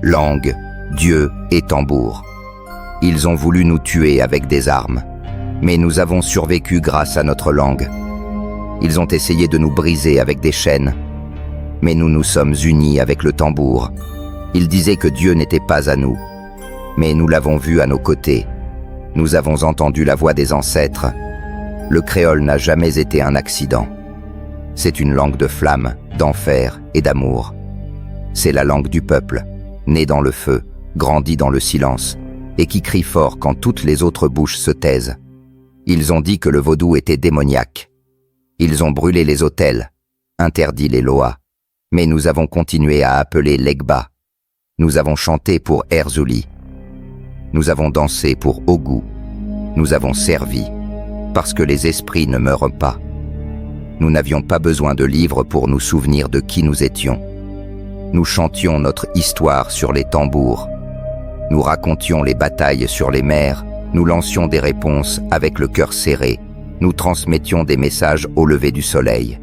langue, Dieu et tambour. Ils ont voulu nous tuer avec des armes, mais nous avons survécu grâce à notre langue. Ils ont essayé de nous briser avec des chaînes, mais nous nous sommes unis avec le tambour. Ils disaient que Dieu n'était pas à nous, mais nous l'avons vu à nos côtés. Nous avons entendu la voix des ancêtres. Le créole n'a jamais été un accident. C'est une langue de flamme, d'enfer et d'amour. C'est la langue du peuple, né dans le feu, grandi dans le silence, et qui crie fort quand toutes les autres bouches se taisent. Ils ont dit que le vaudou était démoniaque. Ils ont brûlé les autels, interdit les loas. Mais nous avons continué à appeler Legba. Nous avons chanté pour Erzulie. Nous avons dansé pour Ogu. Nous avons servi, parce que les esprits ne meurent pas. Nous n'avions pas besoin de livres pour nous souvenir de qui nous étions. Nous chantions notre histoire sur les tambours. Nous racontions les batailles sur les mers. Nous lancions des réponses avec le cœur serré. Nous transmettions des messages au lever du soleil.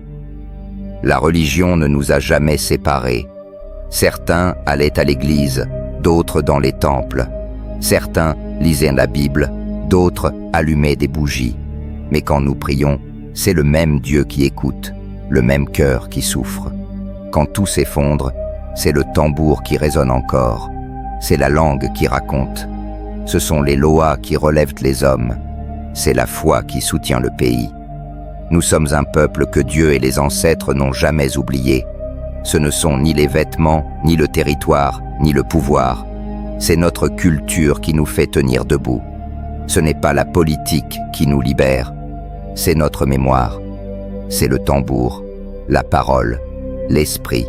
La religion ne nous a jamais séparés. Certains allaient à l'église, d'autres dans les temples. Certains lisaient la Bible, d'autres allumaient des bougies. Mais quand nous prions, c'est le même Dieu qui écoute, le même cœur qui souffre. Quand tout s'effondre, c'est le tambour qui résonne encore. C'est la langue qui raconte. Ce sont les loas qui relèvent les hommes. C'est la foi qui soutient le pays. Nous sommes un peuple que Dieu et les ancêtres n'ont jamais oublié. Ce ne sont ni les vêtements, ni le territoire, ni le pouvoir. C'est notre culture qui nous fait tenir debout. Ce n'est pas la politique qui nous libère. C'est notre mémoire. C'est le tambour, la parole, l'esprit.